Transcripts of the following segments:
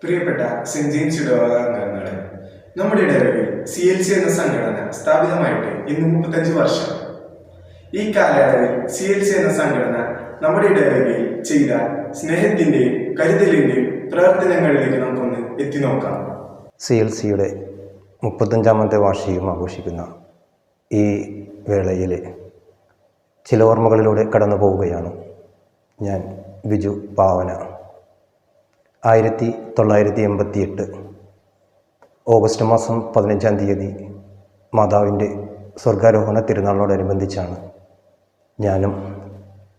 പ്രിയപ്പെട്ട saint James ഇടവക അംഗങ്ങളെ, നമ്മുടെ ഇടവകയിൽ CLC എന്ന സംഘടന സ്ഥാപിതമായിട്ട് ഇന്ന് 35 വർഷം. ഈ കാലയളവിൽ CLC എന്ന സംഘടന നമ്മുടെ ഇടവകയിൽ ചെയ്ത സ്നേഹത്തിന്റെയും കരുതലിന്റെയും പ്രവർത്തനങ്ങളിലേക്ക് നമുക്കൊന്ന് എത്തി നോക്കാം. CLCയുടെ 35ാമത്തെ വാർഷികം ആഘോഷിക്കുന്ന ഈ വേളയിൽ ചില ഓർമ്മകളിലൂടെ കടന്നു പോവുകയാണ് ഞാൻ. ബിജു പാവന. 1988 ഓഗസ്റ്റ് മാസം 15-ാം തീയതി മാതാവിൻ്റെ സ്വർഗാരോഹണ തിരുനാളിനോടനുബന്ധിച്ചാണ് ഞാനും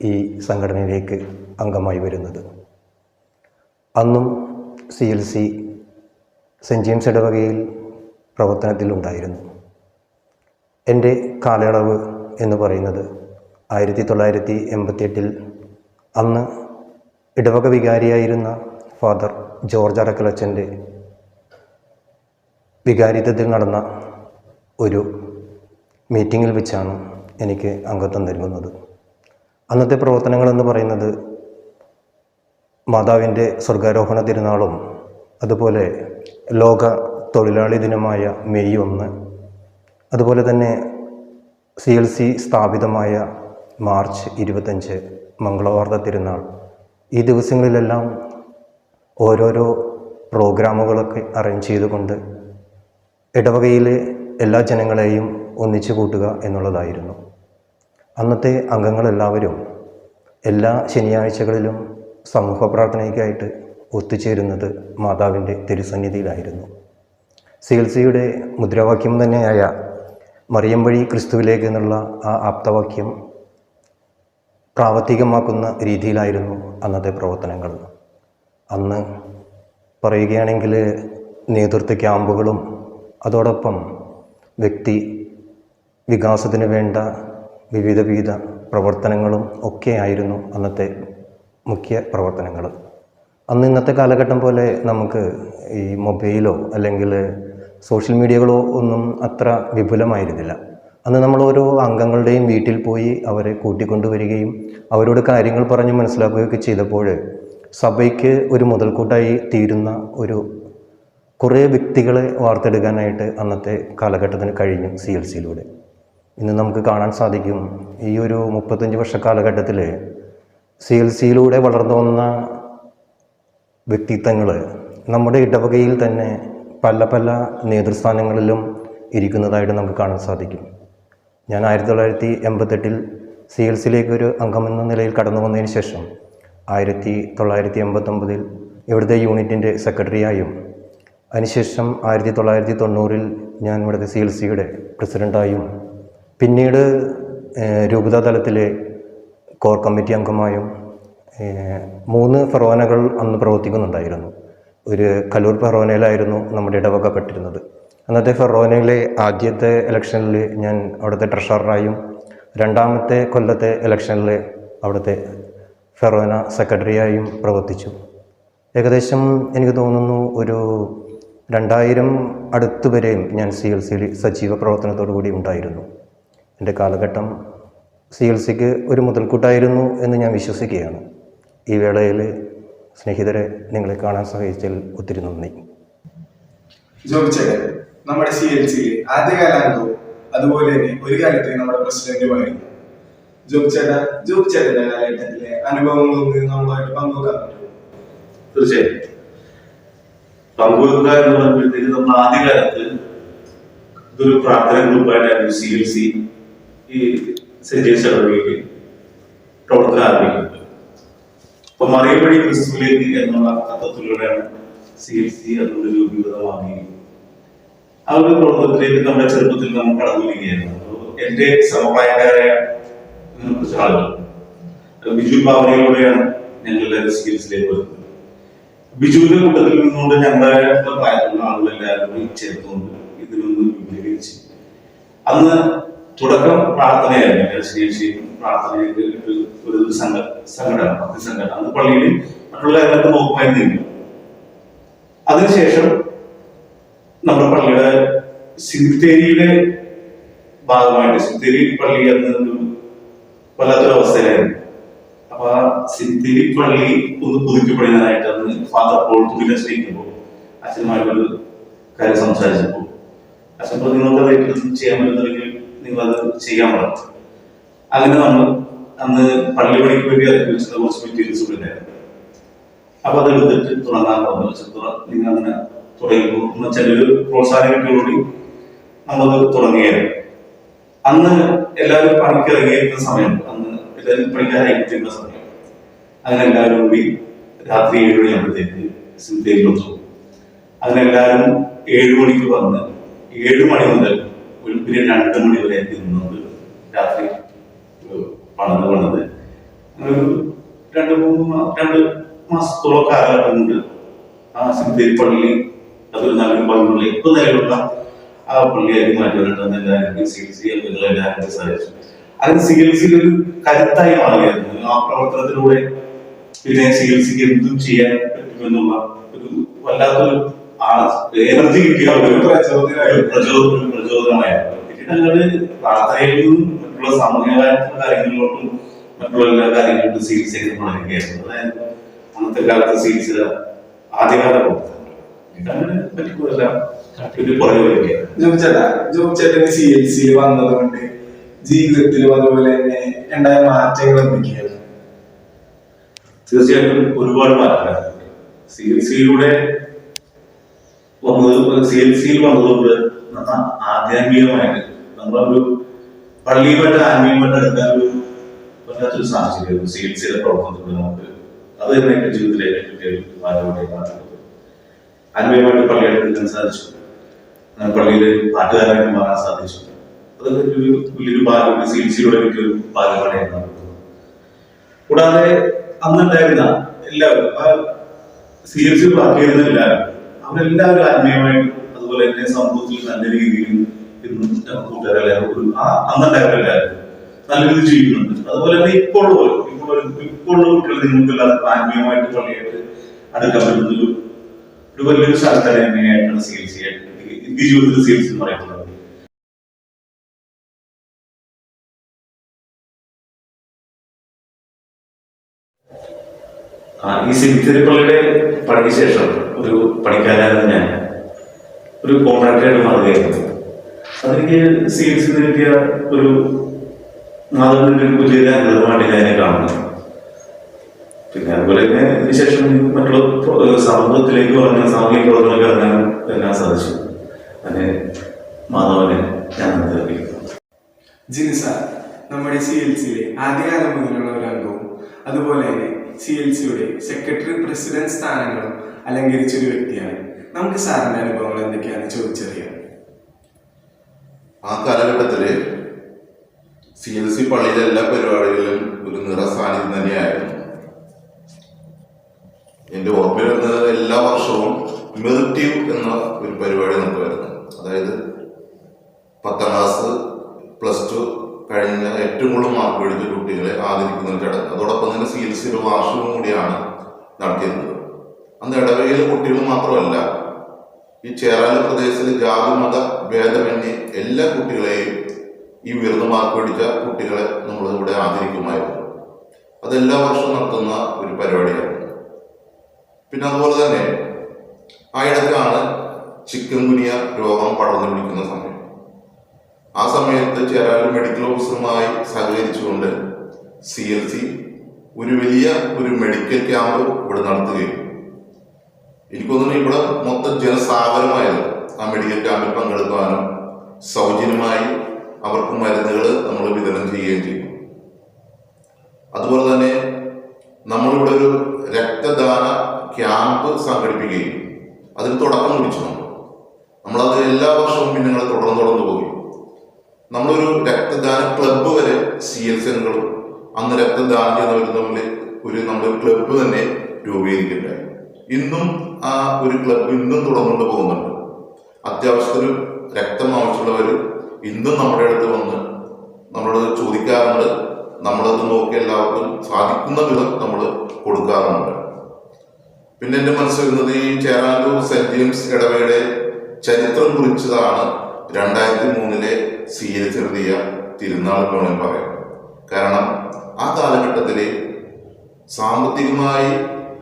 ഈ സംഘടനയിലേക്ക് അംഗമായി വരുന്നത്. അന്നും CLC സെൻറ്റ് ജെയിംസ് ഇടവകയിൽ പ്രവർത്തനത്തിലുണ്ടായിരുന്നു. എൻ്റെ കാലയളവ് എന്ന് പറയുന്നത് 1988 അന്ന് ഇടവക വികാരിയായിരുന്ന ഫാദർ ജോർജ് അറക്കലച്ചൻ്റെ വികാരിത്വത്തിൽ നടന്ന ഒരു മീറ്റിങ്ങിൽ വെച്ചാണ് എനിക്ക് അംഗത്വം നൽകുന്നത്. അന്നത്തെ പ്രവർത്തനങ്ങളെന്ന് പറയുന്നത് മാതാവിൻ്റെ സ്വർഗാരോഹണ തിരുനാളും അതുപോലെ ലോക തൊഴിലാളി ദിനമായ മെയ് 1, അതുപോലെ തന്നെ CLC സ്ഥാപിതമായ മാർച്ച് 25 മംഗളവാർത്ത തിരുനാൾ, ഈ ദിവസങ്ങളിലെല്ലാം ഓരോരോ പ്രോഗ്രാമുകളൊക്കെ അറേഞ്ച് ചെയ്തുകൊണ്ട് ഇടവകയിലെ എല്ലാ ജനങ്ങളെയും ഒന്നിച്ചു കൂട്ടുക എന്നുള്ളതായിരുന്നു. അന്നത്തെ അംഗങ്ങളെല്ലാവരും എല്ലാ ശനിയാഴ്ചകളിലും സമൂഹ പ്രാർത്ഥനയ്ക്കായിട്ട് ഒത്തുചേരുന്നത് മാതാവിൻ്റെ തിരുസന്നിധിയിലായിരുന്നു. CLCയുടെ മുദ്രാവാക്യം തന്നെയായ മറിയം വഴി ക്രിസ്തുവിലേക്ക് എന്നുള്ള ആ ആപ്തവാക്യം പ്രാവർത്തികമാക്കുന്ന രീതിയിലായിരുന്നു അന്നത്തെ പ്രവർത്തനങ്ങൾ. അന്ന് പറയുകയാണെങ്കിൽ നേതൃത്വ ക്യാമ്പുകളും അതോടൊപ്പം വ്യക്തി വികാസത്തിന് വേണ്ട വിവിധ പ്രവർത്തനങ്ങളും ഒക്കെയായിരുന്നു അന്നത്തെ മുഖ്യ പ്രവർത്തനങ്ങൾ. അന്ന് ഇന്നത്തെ കാലഘട്ടം പോലെ നമുക്ക് ഈ മൊബൈലോ അല്ലെങ്കിൽ സോഷ്യൽ മീഡിയകളോ ഒന്നും അത്ര വിപുലമായിരുന്നില്ല. അന്ന് നമ്മൾ ഓരോ അംഗങ്ങളുടെയും വീട്ടിൽ പോയി അവരെ കൂട്ടിക്കൊണ്ടുവരികയും അവരോട് കാര്യങ്ങൾ പറഞ്ഞ് മനസ്സിലാക്കുകയൊക്കെ ചെയ്തപ്പോൾ സഭയ്ക്ക് ഒരു മുതൽക്കൂട്ടായി തീരുന്ന കുറേ വ്യക്തികളെ വാർത്തെടുക്കാനായിട്ട് അന്നത്തെ കാലഘട്ടത്തിന് കഴിഞ്ഞു CLCയിലൂടെ. ഇന്ന് നമുക്ക് കാണാൻ സാധിക്കും, ഈ ഒരു 35 വർഷ കാലഘട്ടത്തിൽ CLCയിലൂടെ വളർന്നു വന്ന വ്യക്തിത്വങ്ങൾ നമ്മുടെ ഇടവകയിൽ തന്നെ പല നേതൃസ്ഥാനങ്ങളിലും ഇരിക്കുന്നതായിട്ട് നമുക്ക് കാണാൻ സാധിക്കും. ഞാൻ 1988 CLCയിലേക്ക് ഒരു അംഗമെന്ന നിലയിൽ കടന്നു വന്നതിന് ശേഷം 1989 ഇവിടുത്തെ യൂണിറ്റിൻ്റെ സെക്രട്ടറിയായും അതിനുശേഷം 1990 ഞാൻ ഇവിടുത്തെ CLCയുടെ പ്രസിഡൻ്റായും പിന്നീട് രൂപതാ തലത്തിലെ കോർ കമ്മിറ്റി അംഗമായും 3 ഫെറോനകൾ അന്ന് പ്രവർത്തിക്കുന്നുണ്ടായിരുന്നു. ഒരു കലൂർ ഫെറോനയിലായിരുന്നു നമ്മുടെ ഇടവക പെട്ടിരുന്നത്. അന്നത്തെ ഫെറോനയിലെ ആദ്യത്തെ ഇലക്ഷനിൽ ഞാൻ അവിടുത്തെ ട്രഷററായും രണ്ടാമത്തെ കൊല്ലത്തെ ഇലക്ഷനിൽ അവിടുത്തെ ഫെറോന സെക്രട്ടറിയായും പ്രവർത്തിച്ചു. ഏകദേശം എനിക്ക് തോന്നുന്നു ഒരു 2000 അടുത്തുവരെയും ഞാൻ CLCയിൽ സജീവ പ്രവർത്തനത്തോടു കൂടി ഉണ്ടായിരുന്നു. എൻ്റെ കാലഘട്ടം CLCക്ക് ഒരു മുതൽക്കൂട്ടായിരുന്നു എന്ന് ഞാൻ വിശ്വസിക്കുകയാണ്. ഈ വേളയിൽ സ്നേഹിതരെ നിങ്ങളെ കാണാൻ സഹായിച്ചതിൽ ഒത്തിരി നന്ദി. ജോബിച്ചേട്ടൻ നമ്മുടെ CLCയിലെ ആദ്യകാലാംഗവും അതുപോലെ തന്നെ ഒരു കാലത്ത് നമ്മുടെ പ്രസിഡന്റുമായിരുന്നു. ജോബിച്ചേട്ടന്റെ കാലഘട്ടത്തിലെ അനുഭവങ്ങളൊന്നും നമ്മളുമായിട്ട് പങ്കുവെക്കാൻ പറ്റുമോ? തീർച്ചയായും പങ്കുവെക്കുക എന്ന് പറയുമ്പോഴത്തേക്ക് നമ്മൾ ആദ്യകാലത്ത് ഇതൊരു പ്രാർത്ഥന ഗ്രൂപ്പായിട്ടായിരുന്നു CLC ഈ സെന്റ് ജെയിംസ് ഇടവകയിൽ പ്രവർത്തനം ആരംഭിക്കുന്നത്. അപ്പൊ മറിയം വഴി ക്രിസ്തുവിലേക്ക് എന്നുള്ള തത്വത്തിലൂടെയാണ് CLC അതുകൊണ്ട് രൂപീകൃതമാകുകയും ആ ഒരു പ്രവർത്തനത്തിലേക്ക് നമ്മുടെ ചെറുപ്പത്തിൽ നമ്മൾ കടന്നു വരികയായിരുന്നു. എന്റെ സമപ്രായക്കാരായ കുറച്ച് ആളുകൾ ബിജു പാവനയിലൂടെയാണ് ഞങ്ങൾ എല്ലാവരും CLCയിലേക്ക് വരുന്നത്. ബിജുവിന്റെ കൂട്ടത്തിൽ നിന്നുകൊണ്ട് ഞങ്ങളുടെ പ്രായത്തിലുള്ള ആളുകളെല്ലാവരും കൂടി ചേർത്തുകൊണ്ട് ഇതിനൊന്ന് വിപുലീകരിച്ച് അന്ന് തുടക്കം പ്രാർത്ഥനയായിരുന്നു. CLC പ്രാർത്ഥനയ്ക്ക് ഒരു സംഘടന അന്ന് പള്ളിയിൽ മറ്റുള്ള കാര്യങ്ങളൊക്കെ നോക്കുമായിരുന്നില്ല. അതിനുശേഷം നമ്മുടെ പള്ളിയുടെ സിമിത്തേരിയുടെ ഭാഗമായിട്ട് സിമിത്തേരി പള്ളി അന്ന് വല്ലാത്തൊരവസ്ഥയിലായിരുന്നു. അപ്പൊ ആ സിത്തിരി പള്ളി ഒന്ന് പുതുക്കപ്പെടുന്നതായിട്ട് അന്ന് ഫാദർ പോൾ തുമ്പിനെ സ്നേഹിക്കുമ്പോൾ അച്ഛനുമായിട്ടൊരു കാര്യം സംസാരിച്ചപ്പോൾ അച്ഛൻ പറഞ്ഞു നിങ്ങൾക്ക് അത് ചെയ്യാൻ പറ്റുന്നെങ്കിൽ നിങ്ങൾ അത് ചെയ്യാൻ പറഞ്ഞു. അങ്ങനെ നമ്മൾ അന്ന് പള്ളി പണിക്ക് വേണ്ടി ഇറക്കി വെച്ചിരുന്ന കുറച്ച് മെറ്റീരിയൽസ് ഉണ്ടായിരുന്നു. അപ്പൊ അത് എടുത്തിട്ട് തുടങ്ങാൻ പറഞ്ഞു. നിങ്ങൾ അങ്ങനെ തുടങ്ങിയപ്പോൾ എന്ന് വെച്ചാൽ ഒരു പ്രോത്സാഹനം കിട്ടിയോടുകൂടി നമ്മളത് തുടങ്ങിയായിരുന്നു. അന്ന് എല്ലാവരും പണിക്ക് ഇറങ്ങിയിരിക്കുന്ന സമയം, അന്ന് എല്ലാവരും പണിക്കാരായിരിക്കുന്ന സമയം. അങ്ങനെ എല്ലാവരും കൂടി രാത്രി 7 മണിയാകുമ്പോഴത്തേക്ക് സിന്തയിലൊത്തു. അങ്ങനെ എല്ലാവരും 7 മണിക്ക് വന്ന് 7 മണി മുതൽ വെളുപ്പിന് 2 മണി വരെ നിന്നത് രാത്രി പണിത് ഒരു 2 മാസത്തോളം കാലഘട്ടം കൊണ്ട് ആ സിന്തേരി പള്ളി അതൊരു നല്ലൊരു പള്ളി ഇപ്പൊ നിലവിലുള്ള ആ പള്ളിയാക്കി മാറ്റുവാനായിട്ട് എല്ലാവർക്കും ചികിത്സ എല്ലാവർക്കും സാധിച്ചു. അതിന് ചികിത്സയിൽ ഒരു കരുത്തായി മാറിയായിരുന്നു ആ പ്രവർത്തനത്തിലൂടെ. പിന്നെ ചികിത്സയ്ക്ക് എന്തും ചെയ്യാൻ പറ്റുമെന്നുള്ള ഒരു വല്ലാത്തൊരു എനർജി കിട്ടിയ ഒരു പ്രചോദനമായിരുന്നു. പിന്നീട് പ്രാർത്ഥനയിലും മറ്റുള്ള സാമൂഹികമായിട്ടുള്ള കാര്യങ്ങളിലോട്ടും മറ്റുള്ള എല്ലാ കാര്യങ്ങളിലും ചികിത്സയിൽ വളരുകയായിരുന്നു. അതായത് അന്നത്തെ കാലത്ത് ചികിത്സ ആദ്യകാല അങ്ങനെ പറ്റിപ്പോഴെല്ലാം ജോബിച്ചേട്ടന് CLC വന്നത് കൊണ്ട് ജീവിതത്തിലും അതുപോലെ തന്നെ ഉണ്ടായ മാറ്റങ്ങൾ എന്തൊക്കെയാണ്? തീർച്ചയായിട്ടും ഒരുപാട് മാറ്റങ്ങൾ CLCയിലൂടെ CLCയിൽ വന്നതുകൊണ്ട് ആധ്യാത്മികമായിട്ട് നമ്മളൊരു പള്ളിയുമായിട്ട് ആത്മീയമായിട്ട് എടുക്കാൻ ഒരു വല്ലാത്തൊരു സാഹചര്യം CLCയുടെ പ്രവർത്തനത്തിലൂടെ നമുക്ക് അത് തന്നെ എന്റെ ജീവിതത്തിലേക്ക് കിട്ടിയ ഒരു മാറ്റം. ആത്മീയമായിട്ട് പള്ളിയായിട്ട് എടുക്കാൻ സാധിച്ചു. പള്ളിയിലെ പാട്ടുകാരായിട്ട് മാറാൻ സാധിച്ചു. അതൊക്കെ ഒരു വലിയൊരു ഭാഗ്യം CLCയിലൂടെ കിട്ടിയൊരു ഭാഗ്യമായിട്ടാണ്. കൂടാതെ അന്നുണ്ടായിരുന്ന എല്ലാവരും ആ CLC ബാക്കിയിരുന്ന എല്ലാവരും അവരെല്ലാവരും ആത്മീയമായിട്ടും അതുപോലെ തന്നെ സമൂഹത്തിൽ നല്ല രീതിയിൽ ഇന്നും കൂട്ടുകാരെല്ലാവരും അന്നുണ്ടായവരെല്ലാവരും നല്ല രീതിയിൽ ജീവിക്കുന്നുണ്ട്. അതുപോലെ തന്നെ ഇപ്പോഴുള്ള കുട്ടികൾ നിങ്ങൾക്ക് എല്ലാവർക്കും ആത്മീയമായിട്ട് പള്ളിയായിട്ട് അടുക്കാൻ പറ്റുന്ന ഒരു വലിയൊരു സ്ഥലത്താണ് എങ്ങനെയായിട്ടാണ് CLC ആയിട്ട് ഇന്ത്യ ജീവിതത്തിൽ CLC എന്ന് പറയുന്നത്. ഈ സിമിത്തേരി പള്ളിയുടെ പണിക്ക് ശേഷം ഒരു പണിക്കാരായിരുന്നു ഞാൻ ഒരു കോൺട്രാക്ടറായിട്ട് മാറുകയായിരുന്നു. അതെനിക്ക് CLC കിട്ടിയ ഒരു മാതൃകൾക്ക് വലിയ അനുഭവമായിട്ട് ഞാൻ കാണുന്നു. പിന്നെ അതുപോലെ തന്നെ ഇതിനുശേഷം മറ്റുള്ള സമൂഹത്തിലേക്ക് പറഞ്ഞ സാമൂഹിക പ്രവർത്തനങ്ങൾക്ക് ഇറങ്ങാൻ സാധിച്ചു. അങ്ങനെ മാധവനെ ഞാൻ ജിൻസ നമ്മുടെ CLCയിലെ ആദ്യകാലം മുതലുള്ള ഒരു അംഗവും അതുപോലെ തന്നെ CLCയുടെ സെക്രട്ടറി പ്രസിഡന്റ് സ്ഥാനങ്ങളും അലങ്കരിച്ചൊരു വ്യക്തിയാണ്. നമുക്ക് സാറിന്റെ അനുഭവങ്ങൾ എന്തൊക്കെയാണെന്ന് ചോദിച്ചറിയാം. ആ കാലഘട്ടത്തില് CLC പള്ളിയിലെ എല്ലാ പരിപാടികളിലും ഒരു നിറസാന്നിധ്യം തന്നെയായിരുന്നു. എന്റെ ഓർമ്മയിൽ വരുന്നത് എല്ലാ വർഷവും മെറിറ്റീവ് എന്ന ഒരു പരിപാടി നടത്തുമായിരുന്നു. അതായത് 10ാം ക്ലാസ് +2 കഴിഞ്ഞ ഏറ്റവും കൂടുതൽ മാർക്ക് മേടിച്ച കുട്ടികളെ ആദരിക്കുന്ന ഒരു ചടങ്ങ്. അതോടൊപ്പം തന്നെ CLCയുടെ വാർഷികം കൂടിയാണ് നടത്തിയിരുന്നത്. അന്ന് ഇടവകയിലെ കുട്ടികൾ മാത്രമല്ല, ഈ ചേറാല പ്രദേശത്തിലെ ജാതിമത ഭേദമന്യേ എല്ലാ കുട്ടികളെയും ഈ ഉയർന്ന മാർക്ക് മേടിച്ച കുട്ടികളെ നമ്മൾ ഇവിടെ ആദരിക്കുമായിരുന്നു. അതെല്ലാ വർഷവും നടത്തുന്ന ഒരു പരിപാടിയായിരുന്നു. പിന്നെ അതുപോലെ തന്നെ ആ ഇടയ്ക്കാണ് ചിക്കൻ ഗുനിയ രോഗം പടർന്നു പിടിക്കുന്ന സമയം. ആ സമയത്ത് ചേരാല മെഡിക്കൽ ഓഫീസറുമായി സഹകരിച്ചുകൊണ്ട് CLC ഒരു വലിയ മെഡിക്കൽ ക്യാമ്പ് ഇവിടെ നടത്തുകയും എനിക്കൊന്നും ഇവിടെ മൊത്തം ജനസാഗരമായിരുന്നു ആ മെഡിക്കൽ ക്യാമ്പിൽ പങ്കെടുക്കാനും സൗജന്യമായി അവർക്ക് മരുന്നുകൾ നമ്മൾ വിതരണം ചെയ്യുകയും ചെയ്തു. അതുപോലെ തന്നെ നമ്മളിവിടെ ഒരു രക്തദാന ക്യാമ്പ് സംഘടിപ്പിക്കുകയും അതിന് തുടക്കം കുറിച്ചു. നമ്മളത് എല്ലാ വർഷവും പിന്നെ ഞങ്ങൾ തുടർന്നു പോയി. നമ്മളൊരു രക്തദാന ക്ലബ്ബ് വരെ CLC അംഗങ്ങളും അന്ന് രക്തദാനം ചെയ്യുന്നവർ തമ്മിൽ നമ്മളൊരു ക്ലബ്ബ് തന്നെ രൂപീകരിക്കുന്നുണ്ടായി. ഇന്നും ആ ഒരു ക്ലബ്ബ് ഇന്നും തുടർന്നുകൊണ്ട് പോകുന്നുണ്ട്. അത്യാവശ്യത്തിന് രക്തം ആവശ്യമുള്ളവർ ഇന്നും നമ്മുടെ അടുത്ത് വന്ന് നമ്മളോട് ചോദിക്കാറുണ്ട്. നമ്മളത് നോക്കി എല്ലാവർക്കും സാധിക്കുന്ന വിധം നമ്മൾ കൊടുക്കാറുണ്ട്. പിന്നെ എൻ്റെ മനസ്സിൽ വരുന്നത് ഈ ചേറാനൂർ സെന്റ് ജെയിംസ് ഇടവയുടെ ചരിത്രം കുറിച്ചതാണ് 2003 CLC എഴുതിയ തിരുനാൾ വേണമെന്ന് പറയാം. കാരണം ആ കാലഘട്ടത്തിലെ സാമ്പത്തികമായി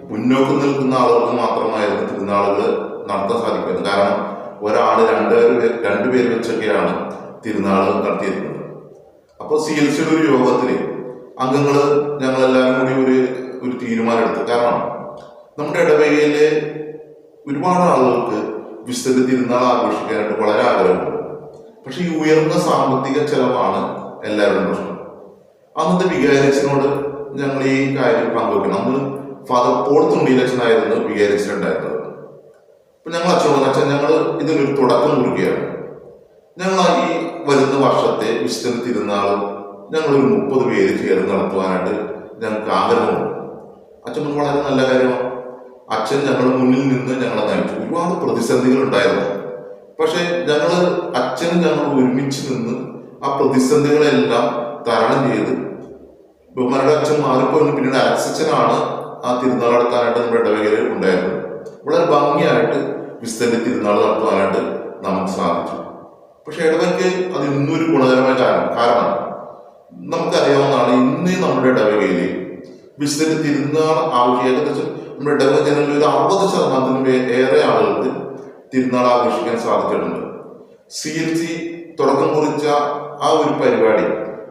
മുന്നോക്കം നിൽക്കുന്ന ആളുകൾക്ക് മാത്രമായിരുന്നു തിരുനാളുകൾ നടത്താൻ സാധിക്കുന്നത്. കാരണം ഒരാൾ രണ്ടുപേര് വെച്ചൊക്കെയാണ് തിരുനാൾ നടത്തിയിരുന്നത്. അപ്പോൾ CLC ഒരു യോഗത്തിൽ അംഗങ്ങൾ ഞങ്ങളെല്ലാവരും കൂടി ഒരു തീരുമാനമെടുത്തു. കാരണം നമ്മുടെ ഇടവകയിലെ ഒരുപാട് ആളുകൾക്ക് വിശുദ്ധ തിരുനാൾ ആഘോഷിക്കാനായിട്ട് വളരെ ആഗ്രഹമുണ്ട്. പക്ഷെ ഈ ഉയർന്ന സാമ്പത്തിക ചെലവാണ് എല്ലാവരും പ്രശ്നം. അന്നത്തെ വികാരിച്ചനോട് ഞങ്ങൾ ഈ കാര്യം പങ്കുവെക്കണം. അന്ന് ഫാദർ പോൾ തുണ്ടിയിലച്ഛനായിരുന്നു വികാരിച്ചിട്ടുണ്ടായിരുന്നത്. അപ്പൊ ഞങ്ങൾ അച്ഛൻ ഞങ്ങൾ ഇതിനൊരു തുടക്കം കുറിക്കുകയാണ്. ഞങ്ങൾ ഈ വരുന്ന വർഷത്തെ വിശുദ്ധ തിരുനാളും ഞങ്ങളൊരു 30 പേര് ചേർന്ന് നടത്തുവാനായിട്ട് ഞങ്ങൾക്ക് ആഗ്രഹമുണ്ട്. അച്ഛൻ വളരെ നല്ല കാര്യമാണ്. അച്ഛൻ ഞങ്ങളുടെ മുന്നിൽ നിന്ന് ഞങ്ങളെ നയിച്ചു. ഒരുപാട് പ്രതിസന്ധികൾ ഉണ്ടായിരുന്നു. പക്ഷെ ഞങ്ങൾ ഒരുമിച്ച് നിന്ന് ആ പ്രതിസന്ധികളെല്ലാം തരണം ചെയ്ത് ബഹുമാനയുടെ അച്ഛൻ മാറിപ്പോയി. പിന്നീട് അച്ഛനാണ് ആ തിരുനാൾ നടത്താനായിട്ട് നമ്മുടെ ഇടവകയിൽ ഉണ്ടായിരുന്നത്. വളരെ ഭംഗിയായിട്ട് വിശുദ്ധന്റെ തിരുനാൾ നടത്തുവാനായിട്ട് നമുക്ക് സാധിച്ചു. പക്ഷെ ഇടവകയ്ക്ക് അത് ഇന്നൊരു ഗുണകരമായ കാരണം നമുക്കറിയാവുന്നതാണ്. ഇന്ന് നമ്മുടെ ഇടവകയിൽ വിശുദ്ധന്റെ തിരുനാൾ ഏകദേശം നമ്മുടെ ഇടവക ജനങ്ങളിൽ ഒരു 60% ഏറെ ആളുകൾക്ക് തിരുനാൾ ആഘോഷിക്കാൻ സാധിച്ചിട്ടുണ്ട്. CLC തുടക്കം കുറിച്ച ആ ഒരു പരിപാടി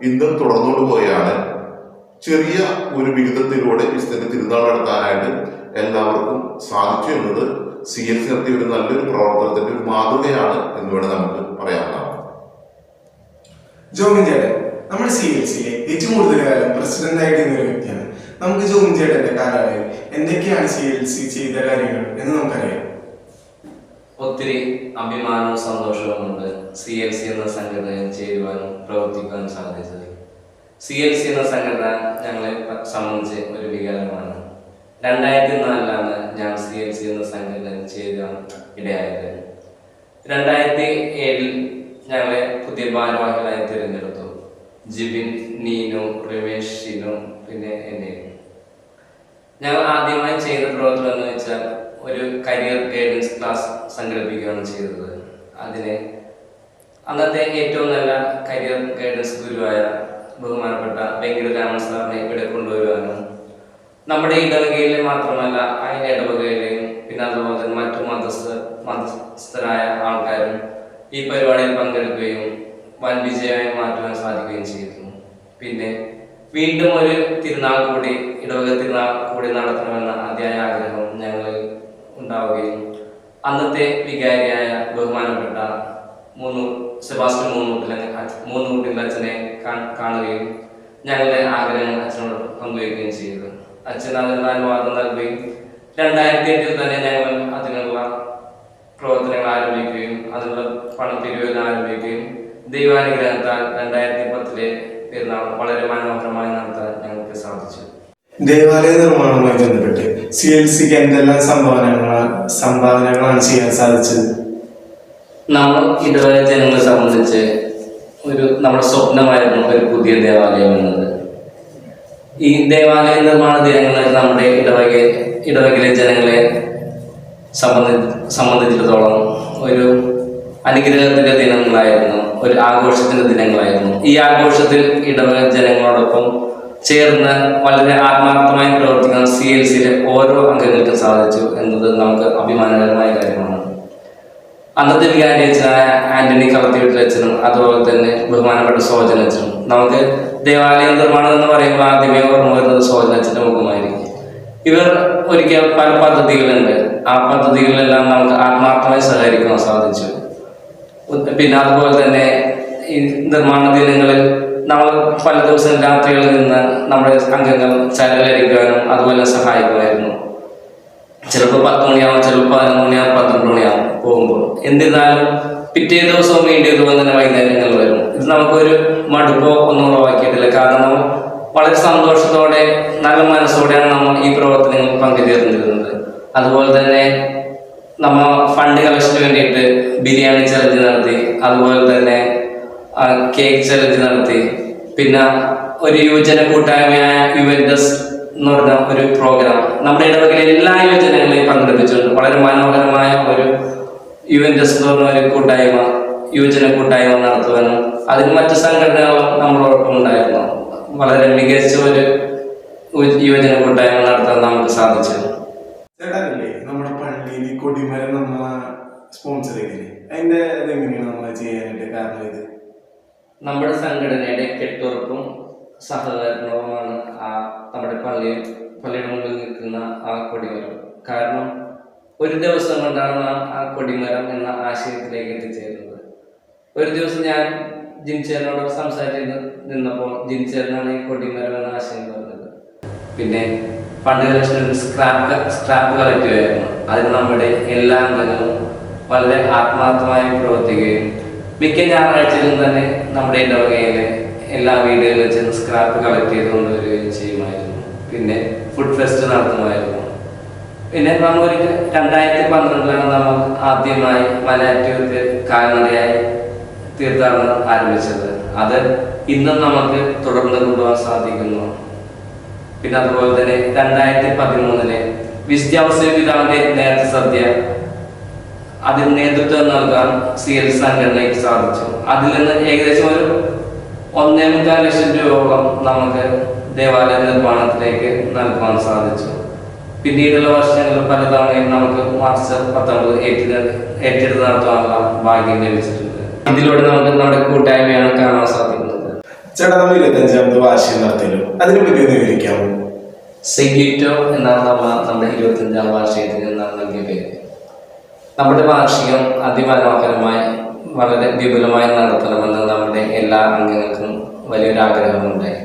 ഇന്നും തുടർന്നുകൊണ്ട് പോയാണ് ചെറിയ ഒരു വിഹിതത്തിലൂടെ വിശുദ്ധന്റെ തിരുനാൾ നടത്താനായിട്ട് എല്ലാവർക്കും സാധിച്ചു എന്നത് CLC നടത്തിയ ഒരു നല്ലൊരു പ്രവർത്തനത്തിന്റെ ഒരു മാതൃകയാണ് എന്ന് വേണം നമുക്ക് പറയാവുന്നതാണ്. ജോമിൻ ചേട്ടൻ നമ്മുടെ CLCയിലെ ഏറ്റവും കൂടുതൽ കാലം പ്രസിഡന്റ് ആയിട്ട് ഒരു വ്യക്തിയാണ്. നമുക്ക് ജോമിൻ ചേട്ടന്റെ കാലയളവിൽ എന്തൊക്കെയാണ് CLC ചെയ്ത കാര്യങ്ങൾ എന്ന് നമുക്കറിയാം. ഒത്തിരി അഭിമാനവും സന്തോഷവുമുണ്ട് CLC എന്ന സംഘടനയിൽ ചേരുവാനും പ്രവർത്തിക്കാനും സാധിച്ചത്. CLC എന്ന സംഘടന ഞങ്ങളെ സംബന്ധിച്ച് ഒരു വികാരമാണ്. 2004 ഞാൻ CLC എന്ന സംഘടനയിൽ ചേരാൻ ഇടയായത്. 2007 ഞങ്ങളെ പുതിയ ഭാരവാഹികളായി തിരഞ്ഞെടുത്തു. ജിബിൻ, നീനു, രമേശ്, ഷിനു, പിന്നെ എന്നെ. ഞങ്ങൾ ആദ്യമായി ചെയ്ത പ്രവർത്തനം എന്ന് വെച്ചാൽ ഒരു കരിയർ ഗൈഡൻസ് ക്ലാസ് സംഘടിപ്പിക്കുകയാണ് ചെയ്തത്. അതിന് അന്നത്തെ ഏറ്റവും നല്ല കരിയർ ഗൈഡൻസ് ഗുരുവായ ബഹുമാനപ്പെട്ട വെങ്കിടരാമൻ സാറിനെ ഇവിടെ കൊണ്ടുവരുവാനും നമ്മുടെ ഇടവകയിലെ മാത്രമല്ല അതിൻ്റെ ഇടവകയിലെയും പിന്നെ അതുപോലെ തന്നെ മറ്റു മതസ്ഥരായ ആൾക്കാരും ഈ പരിപാടിയിൽ പങ്കെടുക്കുകയും വൻ വിജയമായി മാറ്റുവാൻ സാധിക്കുകയും ചെയ്തു. പിന്നെ വീണ്ടും ഒരു തിരുനാൾ കൂടി ഇടവക തിരുനാൾ കൂടി നടത്തണമെന്ന അതിയായ ആഗ്രഹം ഞങ്ങളിൽ ഉണ്ടാവുകയും അന്നത്തെ വികാരിയായ ബഹുമാനപ്പെട്ട സെബാസ്റ്റ്യൻ മൂന്നൂട്ടിൽ അച്ഛനെ കാണുകയും ഞങ്ങളുടെ ആഗ്രഹങ്ങൾ അച്ഛനോട് പങ്കുവയ്ക്കുകയും ചെയ്തു. അച്ഛൻ അതിനുള്ള അനുവാദം നൽകുകയും 2008 തന്നെ ഞങ്ങൾ അതിനുള്ള പ്രവർത്തനങ്ങൾ ആരംഭിക്കുകയും അതിനുള്ള പണപ്പിരിവുകൾ ആരംഭിക്കുകയും ദൈവാനുഗ്രഹത്താൽ 2010 പെരുന്നാൾ വളരെ മനോഹരമായി നടത്താൻ ഞങ്ങൾക്ക് സാധിച്ചു. ദേവാലയ നിർമ്മാണവുമായി ബന്ധപ്പെട്ട് CLCക്ക് എന്തെല്ലാം സംഭാവനകളാണ് ചെയ്യാൻ സാധിച്ചത്? നമ്മൾ ഇടവക ജനങ്ങളെ സംബന്ധിച്ച് നമ്മുടെ സ്വപ്നമായിരുന്നു ഒരു പുതിയ ദേവാലയം എന്നത്. ഈ ദേവാലയ നിർമ്മാണ ദിനങ്ങൾ നമ്മുടെ ഇടവകയിലെ ജനങ്ങളെ സംബന്ധിച്ചിടത്തോളം ഒരു അനുഗ്രഹത്തിന്റെ ദിനങ്ങളായിരുന്നു, ഒരു ആഘോഷത്തിന്റെ ദിനങ്ങളായിരുന്നു. ഈ ആഘോഷത്തിൽ ഇടവക ജനങ്ങളോടൊപ്പം ചേർന്ന് വളരെ ആത്മാർത്ഥമായി പ്രവർത്തിക്കാൻ CLCയിലെ ഓരോ അംഗങ്ങൾക്കും സാധിച്ചു എന്നത് നമുക്ക് അഭിമാനകരമായ കാര്യമാണ്. അന്നത്തെ വികാരിയച്ഛനായ ആന്റണി കളത്തിവീട്ടിലച്ഛനും അതുപോലെ തന്നെ ബഹുമാനപ്പെട്ട സോജനച്ഛനും. നമുക്ക് ദേവാലയ നിർമ്മാണം എന്ന് പറയുമ്പോൾ ആദ്യമേ ഓർമ്മ വരുന്നത് സോജനച്ഛൻ്റെ മുഖമായിരിക്കും. ഇവർ ഒരിക്കൽ പല പദ്ധതികളുണ്ട്. ആ പദ്ധതികളിലെല്ലാം നമുക്ക് ആത്മാർത്ഥമായി സഹകരിക്കാൻ സാധിച്ചു. പിന്നെ അതുപോലെ തന്നെ ഈ നിർമ്മാണ ദിനങ്ങളിൽ നമ്മൾ പല ദിവസം രാത്രികളിൽ നിന്ന് നമ്മുടെ അംഗങ്ങൾ ചരലരിക്കാനും അതുപോലെ സഹായിക്കുമായിരുന്നു. ചിലപ്പോൾ 10 മണിയാവും, ചിലപ്പോൾ 11 മണിയാവും, 12 മണിയാവും പോകുമ്പോൾ. എന്നിരുന്നാലും പിറ്റേ ദിവസവും വീണ്ടും ഇതുപോലെ തന്നെ വൈകുന്നേരങ്ങൾ വരും. ഇത് നമുക്കൊരു മടുപ്പോ ഒന്നും ഉളവാക്കിയിട്ടില്ല. കാരണം നമ്മൾ വളരെ സന്തോഷത്തോടെ നല്ല മനസ്സോടെയാണ് നമ്മൾ ഈ പ്രവർത്തനങ്ങളിൽ പങ്കുചേർന്നിരുന്നത്. അതുപോലെ തന്നെ നമ്മൾ ഫണ്ട് കളക്ഷന് വേണ്ടിയിട്ട് ബിരിയാണി ചലഞ്ച് നടത്തി, അതുപോലെ തന്നെ കേക്ക് ചലഞ്ച് നടത്തി. പിന്നെ ഒരു യുവജന കൂട്ടായ്മയായ യുവൻഡസ് എന്ന് പറഞ്ഞ ഒരു പ്രോഗ്രാം നമ്മുടെ ഇടവകയിലെ എല്ലാ യുവജനങ്ങളെയും പങ്കെടുപ്പിച്ചുകൊണ്ട് വളരെ മനോഹരമായ ഒരു യുവൻഡസ് എന്ന് പറഞ്ഞ ഒരു കൂട്ടായ്മ, യുവജന കൂട്ടായ്മ നടത്തുവാനും അതിന് മറ്റു സംഘടനകളും നമ്മളോടൊപ്പം ഉണ്ടായിരുന്നു. വളരെ മികച്ച ഒരു യുവജന കൂട്ടായ്മ നടത്താൻ നമുക്ക് സാധിച്ചു. ചേട്ടാനില്ലേ നമ്മുടെ പള്ളിയിൽ കൊടിമരം നമ്മ സ്പോൺസർ ചെയ്തില്ലേ, അതിന്റെ ഇതെങ്ങനെയാണ് നമ്മൾ ചെയ്യാനായിട്ട് കാരണം ഇത്? നമ്മുടെ സംഘടനയുടെ കെട്ടുറപ്പും സഹകരണവുമാണ് നമ്മുടെ പള്ളിയുടെ മുമ്പിൽ നിൽക്കുന്ന ആ കൊടിമരം. കാരണം ഒരു ദിവസം കൊണ്ടാണ് ആ കൊടിമരം എന്ന ആശയത്തിലേക്ക് എത്തിച്ചേരുന്നത്. ഒരു ദിവസം ഞാൻ ജിൻചേരനോട് സംസാരിച്ച് നിന്നപ്പോൾ ജിൻചേരനാണ് ഈ കൊടിമരം എന്ന ആശയം പറഞ്ഞത്. പിന്നെ പണ്ട് ലക്ഷം സ്ക്രാപ്പ് കളക്ട് ചെയ്യുമായിരുന്നു. അതിന് നമ്മുടെ എല്ലാ അംഗങ്ങളും വളരെ ആത്മാർത്ഥമായി പ്രവർത്തിക്കുകയും മിക്ക ഞായറാഴ്ചയിലും തന്നെ നമ്മുടെ ഇടവകയിലെ എല്ലാ വീടുകളിൽ വെച്ച് സ്ക്രാപ്പ് കളക്ട് ചെയ്ത് കൊണ്ടുവരികയും ചെയ്യുമായിരുന്നു. പിന്നെ ഫുഡ് ഫെസ്റ്റ് നടത്തുമായിരുന്നു. പിന്നെ നമ്മൾ 2012 നമ്മൾ ആദ്യമായി മലയാറ്റൂർക്ക് കാൽനടയായി തീർത്ഥാടനം ആരംഭിച്ചത്. അത് ഇന്നും നമുക്ക് തുടർന്ന് കൊണ്ടുപോകാൻ സാധിക്കുന്നു. പിന്നെ അതുപോലെ തന്നെ 2013 വിദ്യാഭ്യാസ പിതാവിന്റെ നേതൃത്വ സദ്യ അതിന് നേതൃത്വം നൽകാൻ CLC സംഘടനയ്ക്ക് സാധിച്ചു. അതിൽ നിന്ന് ഏകദേശം ഒരു 1.25 ലക്ഷം രൂപയോളം നമുക്ക് ദേവാലയ നിർമ്മാണത്തിലേക്ക് നൽകുവാൻ സാധിച്ചു. പിന്നീടുള്ള വർഷങ്ങളിൽ പലതവണയും നമുക്ക് മാർച്ച് 19 ഏറ്റെടുത്ത് നടത്താനുള്ള ഭാഗ്യം ലഭിച്ചിട്ടുണ്ട്. ഇതിലൂടെ നമുക്ക് നമ്മുടെ കൂട്ടായ്മയാണ് കാണാൻ സാധിക്കുന്നത്. ചേട്ടാ, നമ്മൾ 25ാമത് വാർഷികം നടത്തിയല്ലോ, അതിനെപ്പറ്റി ഒന്ന് വിവരിക്കാമോ? സെഗ്യൂറ്റോ എന്നാണ് നമ്മുടെ 25ാം വാർഷികത്തിന് നൽകിയ പേര്. നമ്മുടെ വാർഷികം അതിമനോഹരമായി വളരെ വിപുലമായി നടത്തണമെന്ന് നമ്മുടെ എല്ലാ അംഗങ്ങൾക്കും വലിയൊരു ആഗ്രഹമുണ്ടായി.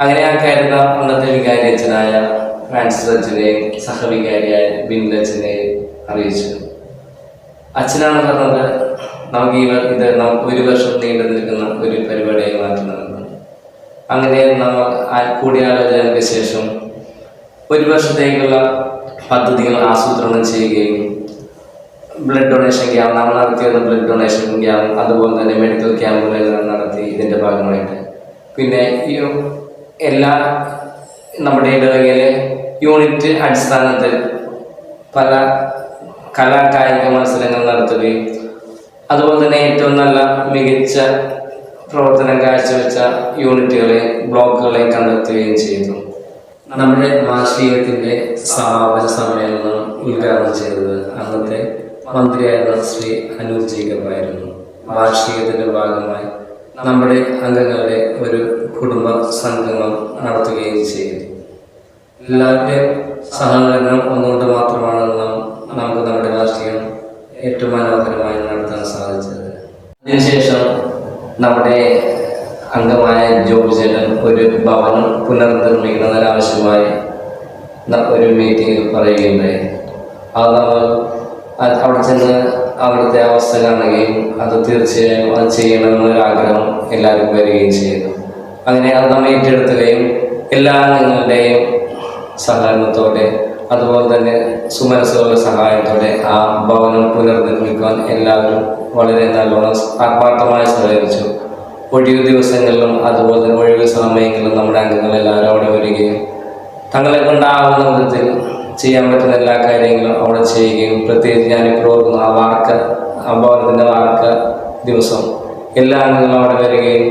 അങ്ങനെ ആ കാര്യം അന്നത്തെ വികാരിയച്ഛനായ ഫ്രാൻസിസ് അച്ഛനെയും സഹവികാരിയായ ബിൻലച്ഛനെയും അറിയിച്ചു. അച്ഛനാണ് പറഞ്ഞത്, നമുക്ക് ഇത് ഒരു വർഷം നീണ്ടു നിൽക്കുന്ന ഒരു പരിപാടിയായി മാറ്റണമെന്ന്. അങ്ങനെ നമ്മൾ കൂടിയാലോചനയ്ക്ക് ശേഷം ഒരു വർഷത്തേക്കുള്ള പദ്ധതികൾ ആസൂത്രണം ചെയ്യുകയും ബ്ലഡ് ഡൊണേഷൻ ക്യാമ്പ് നമ്മൾ നടത്തിയിരുന്ന ബ്ലഡ് ഡൊണേഷൻ ക്യാമ്പ് അതുപോലെ തന്നെ മെഡിക്കൽ ക്യാമ്പുകളെല്ലാം നടത്തി ഇതിൻ്റെ ഭാഗമായിട്ട്. പിന്നെ ഈ എല്ലാ നമ്മുടെ ഇടവകയിലെ യൂണിറ്റ് അടിസ്ഥാനത്തിൽ പല കായിക മത്സരങ്ങൾ നടത്തുകയും അതുപോലെ തന്നെ ഏറ്റവും നല്ല മികച്ച പ്രവർത്തനം കാഴ്ചവെച്ച യൂണിറ്റുകളെ ബ്ലോക്കുകളെ കണ്ടെത്തുകയും ചെയ്തു. നമ്മുടെ വാർഷികത്തിൻ്റെ സമാപന സമ്മേളനം ഉദ്ഘാടനം ചെയ്തത് അന്നത്തെ മന്ത്രിയായിരുന്ന ശ്രീ അനൂപ് ജേക്കബായിരുന്നു. വാർഷികത്തിൻ്റെ ഭാഗമായി നമ്മുടെ അംഗങ്ങളുടെ ഒരു കുടുംബ സംഗമം നടത്തുകയും ചെയ്തു. എല്ലാവരുടെയും സഹകരണം ഒന്നുകൊണ്ട് മാത്രമാണ് നമുക്ക് നമ്മുടെ വാർഷികം ഏറ്റവും മനോഹരമായി നടത്താൻ സാധിച്ചത്. അതിനുശേഷം നമ്മുടെ അംഗമായ ജോബ് ചേട്ടൻ ഒരു ഭവനം പുനർനിർമ്മിക്കുന്നതിനാവശ്യമായി ഒരു മീറ്റിംഗിൽ പറയുകയുണ്ടായി. അത് നമ്മൾ അവിടെ ചെന്ന് അവിടുത്തെ അവസ്ഥ കാണുകയും അത് തീർച്ചയായും അത് ചെയ്യണമെന്നൊരാഗ്രഹം എല്ലാവർക്കും വരികയും ചെയ്തു. അങ്ങനെ അത് നമ്മൾ ഏറ്റെടുത്തുകയും എല്ലാ അംഗങ്ങളുടെയും സഹകരണത്തോടെ അതുപോലെ തന്നെ സുമനസ്സുകളുടെ സഹായത്തോടെ ആ ഭവനം പുനർനിർമ്മിക്കാൻ എല്ലാവരും വളരെ നല്ലോണം ആത്മാർത്ഥമായി സഹകരിച്ചു. ഒഴിവു ദിവസങ്ങളിലും അതുപോലെ തന്നെ ഒഴിവു സമയങ്ങളിലും നമ്മുടെ അംഗങ്ങളെല്ലാവരും അവിടെ വരികയും തങ്ങളെ കൊണ്ടാവുന്ന വിധത്തിൽ ചെയ്യാൻ പറ്റുന്ന എല്ലാ കാര്യങ്ങളും അവിടെ ചെയ്യുകയും പ്രത്യേകിച്ച് ഞാനിപ്പോൾ ഓർക്കുന്നു ആ ഭവനത്തിൻ്റെ വാർക്ക ദിവസം എല്ലാ അംഗങ്ങളും അവിടെ വരികയും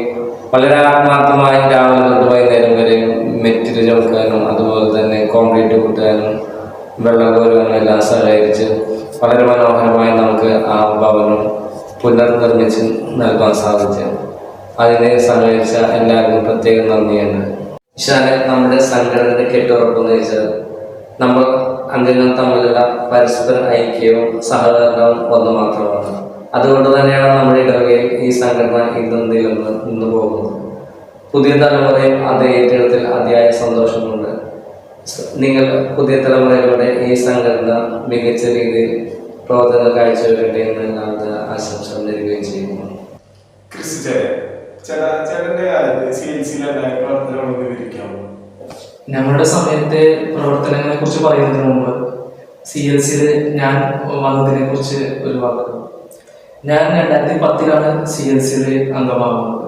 വളരെ ആത്മാർത്ഥമായി രാവിലെ തൊട്ട് വൈകുന്നേരം വരെ മെറ്റിൽ ചുമക്കാനും അതുപോലെ തന്നെ കോൺക്രീറ്റ് കൂട്ടാനും വെള്ളം കോരുവാനും എല്ലാം സഹകരിച്ച് വളരെ മനോഹരമായി നമുക്ക് ആ ഭവനം പുനർനിർമ്മിച്ച് നൽകാൻ സാധിച്ചു. അതിനെ സഹകരിച്ച എല്ലാവർക്കും പ്രത്യേകം നന്ദിയുണ്ട്. നമ്മുടെ സംഘടനയുടെ കെട്ടുറപ്പെന്ന് വെച്ചാൽ നമ്മൾ അംഗങ്ങൾ തമ്മിലുള്ള പരസ്പര ഐക്യവും സഹകരണവും ഒന്ന് മാത്രമാണ്. അതുകൊണ്ട് തന്നെയാണ് നമ്മുടെ ഇടവകയിൽ ഈ സംഘടന ഇന്നും നിന്നു പോകുന്നത്. പുതിയ തലമുറയും അത് ഏറ്റെടുത്തിൽ അതിയായ സന്തോഷമുണ്ട്. നിങ്ങൾ പുതിയ തലമുറയിലൂടെ ഈ സംഘടന മികച്ച രീതിയിൽ പ്രവർത്തനം കാഴ്ചവെക്കട്ടെ എന്ന് ആശംസ നേരുകയും ചെയ്യുന്നു. ഞങ്ങളുടെ സമയത്തെ പ്രവർത്തനങ്ങളെ കുറിച്ച് പറയുന്നതിന് മുമ്പ് CLCയിൽ ഞാൻ വന്നതിനെ കുറിച്ച് ഒരു വാക്ക്. ഞാൻ 2010 CLCയിൽ അംഗമാകുന്നത്.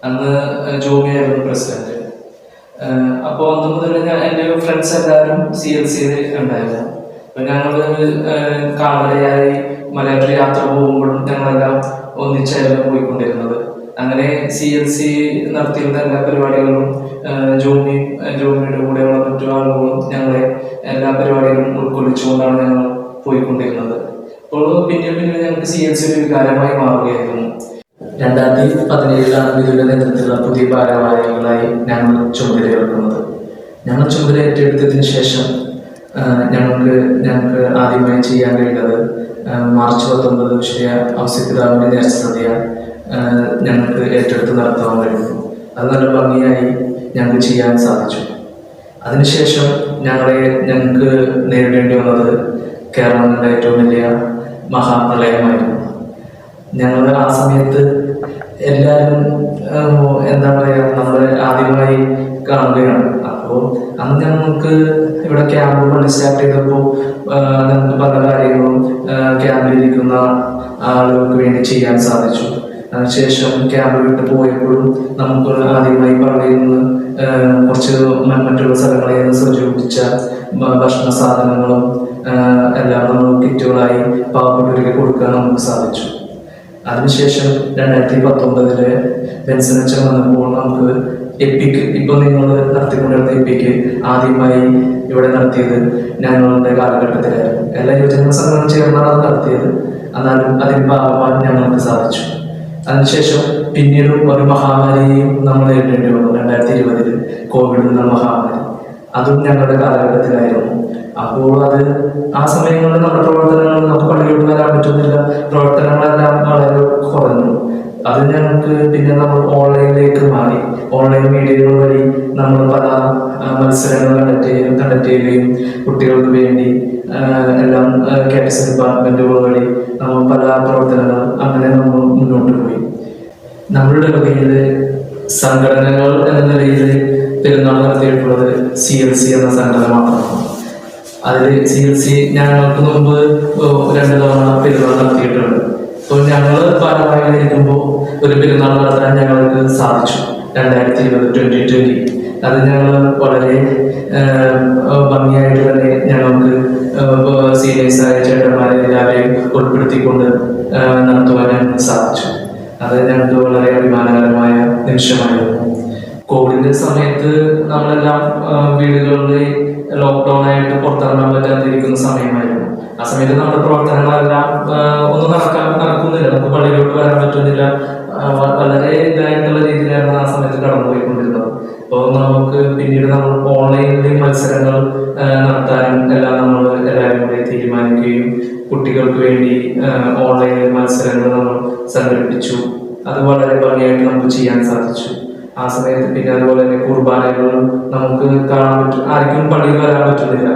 അന്ന് ജോബിയായിരുന്നു പ്രസിഡന്റ്. അപ്പോൾ അന്ന് മുതൽ എൻ്റെ ഫ്രണ്ട്സ് എല്ലാവരും CLCയിൽ ഉണ്ടായിരുന്നു. അപ്പം ഞങ്ങൾ കാൽനടയായി മലയാറ്റൂർ യാത്ര പോകുമ്പോഴും ഞങ്ങളെല്ലാം ഒന്നിച്ചായിരുന്നു പോയിക്കൊണ്ടിരുന്നത്. അങ്ങനെ CLC നടത്തിയിരുന്ന എല്ലാ പരിപാടികളും ജോമിയുടെ കൂടെയുള്ള മറ്റു ആളുകളും ഞങ്ങളെ എല്ലാ പരിപാടികളും ഉൾക്കൊള്ളിച്ചുകൊണ്ടാണ് ഞങ്ങൾ പോയിക്കൊണ്ടിരുന്നത്. അപ്പോൾ പിന്നീട് ഞങ്ങൾക്ക് CLC ഒരു വികാരമായി മാറുകയായിരുന്നു. 2017 വിദുവിന്റെ നേതൃത്വത്തിലുള്ള പുതിയ ഭാരവാഹികളായി ഞങ്ങൾ ചുമതലയേൽക്കുന്നത്. ഞങ്ങൾ ചുമതല ഏറ്റെടുത്തതിന് ശേഷം ഞങ്ങൾക്ക് ആദ്യമായി ചെയ്യാൻ കഴിയുന്നത് മാർച്ച് 19 വിഷയ ഔസ്യപിതാവിന്റെ നേർച്ചസദ്യ ഞങ്ങൾക്ക് ഏറ്റെടുത്ത് നടത്താൻ കഴിഞ്ഞു. അത് നല്ല ഭംഗിയായി ഞങ്ങൾക്ക് ചെയ്യാൻ സാധിച്ചു. അതിനുശേഷം ഞങ്ങൾക്ക് നേരിടേണ്ടി വന്നത് കേരളത്തിലെ ഏറ്റവും വലിയ മഹാപ്രളയമായിരുന്നു. ഞങ്ങൾ ആ സമയത്ത് എല്ലാവരും എന്താ പറയുക, നമ്മളെ ആദ്യമായി കാണുകയാണ്. അപ്പോൾ അന്ന് ഞങ്ങൾക്ക് ഇവിടെ ക്യാമ്പ് പണി സ്റ്റാർട്ട് ചെയ്തപ്പോൾ ഞങ്ങൾക്ക് പല കാര്യങ്ങളും ക്യാമ്പിലിരിക്കുന്ന ആളുകൾക്ക് വേണ്ടി ചെയ്യാൻ സാധിച്ചു. അതിനുശേഷം ക്യാമ്പ് വിട്ട് പോയപ്പോഴും നമുക്ക് ആദ്യമായി പള്ളിയിൽ നിന്ന് കുറച്ച് മറ്റുള്ള സ്ഥലങ്ങളിൽ നിന്ന് സ്വരൂപിച്ച ഭക്ഷണ സാധനങ്ങളും എല്ലാം നമ്മൾ കിറ്റുകളായി പാവപ്പെട്ടവർക്ക് കൊടുക്കാൻ നമുക്ക് സാധിച്ചു. അതിനുശേഷം 2019 ബെൻസനച്ചൻ വന്നപ്പോൾ നമുക്ക് എപ്പിക്ക്, ഇപ്പോൾ നിങ്ങൾ നടത്തിക്കൊണ്ടിരുന്ന എപ്പിക്ക് ആദ്യമായി ഇവിടെ നടത്തിയത് ഞങ്ങളുടെ കാലഘട്ടത്തിലായിരുന്നു. എല്ലാ യുവജന സംഘങ്ങളും ചേർന്നാണ് അത് നടത്തിയത്. എന്നാലും അതിന് ഭാഗമാകാൻ ഞങ്ങൾക്ക് സാധിച്ചു. അതിനുശേഷം പിന്നീട് ഒരു മഹാമാരിയും നമ്മൾ നേരിടേണ്ടി വന്നു. 2020 കോവിഡ് എന്ന മഹാമാരി, അതും ഞങ്ങളുടെ കാലഘട്ടത്തിലായിരുന്നു. അപ്പോൾ ആ സമയങ്ങളിൽ നമ്മുടെ പ്രവർത്തനങ്ങൾ, നമുക്ക് പള്ളിയോട്ട് വരാൻ പറ്റുന്നില്ല, പ്രവർത്തനങ്ങളെല്ലാം വളരെ കുറഞ്ഞു. അത് ഞങ്ങൾക്ക് പിന്നെ നമ്മൾ ഓൺലൈനിലേക്ക് മാറി. ഓൺലൈൻ മീഡിയകൾ വഴി നമ്മൾ പല മത്സരങ്ങൾ കണ്ടക്ട് ചെയ്യുകയും കുട്ടികൾക്ക് വേണ്ടി എല്ലാം കാറ്റഗറി ഡിപ്പാർട്ട്മെന്റുകൾ വഴി നമ്മൾ പല പ്രവർത്തനങ്ങൾ അങ്ങനെ നമ്മൾ മുന്നോട്ട് പോയി. നമ്മളുടെ വകയിൽ സംഘടനകൾ എന്ന നിലയിൽ പെരുന്നാൾ നടത്തിയിട്ടുള്ളത് CLC എന്ന സംഘടന മാത്രമാണ്. അതിൽ CLC ഞങ്ങൾക്ക് മുമ്പ് 2 തവണ പെരുന്നാൾ നടത്തിയിട്ടുണ്ട്. അപ്പോൾ ഞങ്ങൾ ഭാരവാഹികളായിരിക്കുമ്പോൾ ഒരു പെരുന്നാൾ നടത്താൻ ഞങ്ങൾക്ക് സാധിച്ചു 2020. അത് ഞങ്ങൾ വളരെ ഭംഗിയായിട്ട് തന്നെ ഞങ്ങൾക്ക് സീനിയേഴ്സായ ചേട്ടന്മാരെ എല്ലാവരെയും ഉൾപ്പെടുത്തിക്കൊണ്ട് നടത്തുവാൻ ഞങ്ങൾക്ക് സാധിച്ചു. അത് ഞങ്ങൾക്ക് വളരെ അഭിമാനകരമായ നിമിഷമായിരുന്നു. കോവിഡിന്റെ സമയത്ത് നമ്മളെല്ലാം വീടുകളിൽ ലോക്ക്ഡൗൺ ആയിട്ട് പുറത്തിറങ്ങാൻ പറ്റാതിരിക്കുന്ന സമയമായിരുന്നു. ആ സമയത്ത് നമ്മുടെ പ്രവർത്തനങ്ങളെല്ലാം ഒന്നും നടക്കുന്നില്ല, നമുക്ക് പള്ളിയിലോട്ട് വരാൻ പറ്റുന്നില്ല. വളരെ ഇതായിട്ടുള്ള രീതിയിലായിരുന്നു ആ സമയത്ത് കടന്നുപോയിക്കൊണ്ടിരുന്നത്. അപ്പോൾ നമുക്ക് പിന്നീട് നമ്മൾ ഓൺലൈനിൽ മത്സരങ്ങൾ നടത്താനും എല്ലാം നമ്മൾ എല്ലാവരും കൂടി തീരുമാനിക്കുകയും കുട്ടികൾക്ക് വേണ്ടി ഓൺലൈനിൽ മത്സരങ്ങൾ നമ്മൾ സംഘടിപ്പിച്ചു. അത് വളരെ ഭംഗിയായിട്ട് നമുക്ക് ചെയ്യാൻ സാധിച്ചു ആ സമയത്ത്. പിന്നെ അതുപോലെ തന്നെ കുർബാനകൾ നമുക്ക് കാണാൻ പറ്റും, ആർക്കും പള്ളിയിൽ വരാൻ പറ്റുന്നില്ല.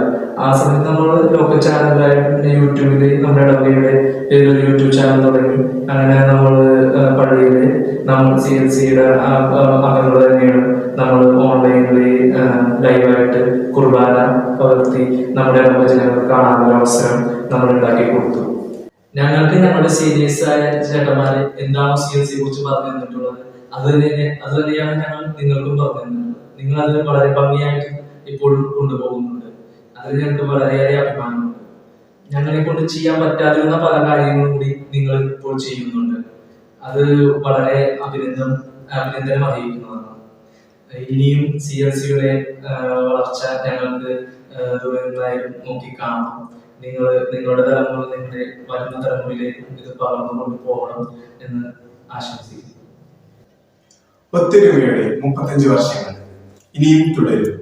ആ സമയത്ത് നമ്മൾ ലോക്കൽ ചാനലായിട്ട് പിന്നെ യൂട്യൂബിൽ നമ്മുടെ ഇടവകയുടെ ഒരു യൂട്യൂബ് ചാനൽ തുടങ്ങി. അങ്ങനെ നമ്മൾ പള്ളിയിൽ നമ്മൾ CLCയുടെ അംഗങ്ങൾ തന്നെയാണ് നമ്മൾ ഓൺലൈനിൽ ലൈവായിട്ട് കുർബാന പകർത്തി നമ്മുടെ ഇടവക ജനങ്ങൾക്ക് കാണാനുള്ള അവസരം നമ്മൾ ഉണ്ടാക്കി കൊടുത്തു. ഞങ്ങൾക്ക് ഞങ്ങളുടെ സീനിയേഴ്സായ ചേട്ടന്മാരെ എന്താണോ CLC കുറിച്ച് പറഞ്ഞു തന്നിട്ടുള്ളത് അത് തന്നെയാണ് ഞങ്ങൾ നിങ്ങൾക്കും പറഞ്ഞു തന്നത്. നിങ്ങൾ അത് വളരെ ഭംഗിയായിട്ട് ഇപ്പോഴും കൊണ്ടുപോകുന്നുണ്ട്. അതിൽ ഞങ്ങൾക്ക് വളരെയേറെ അഭിമാനമുണ്ട്. ഞങ്ങളെ കൊണ്ട് ചെയ്യാൻ പറ്റാതിരുന്ന പല കാര്യങ്ങളും കൂടി നിങ്ങൾ ഇപ്പോൾ ചെയ്യുന്നുണ്ട്. അത് വളരെ അഭിനന്ദനം അറിയിക്കുന്നതാണ്. ഇനിയും CLCയുടെ വളർച്ച ഞങ്ങൾക്ക് ദൂരങ്ങളായും നോക്കി കാണാം. നിങ്ങളുടെ തലമുറ നിങ്ങളുടെ വരുന്ന തലമുറയിലേക്കും ഇത് പകർന്നുകൊണ്ട് പോകണം എന്ന് ആശംസിക്കുന്നു. ഒത്തൊരുമയുടെ 35 വർഷങ്ങൾ ഇനിയും തുടരും.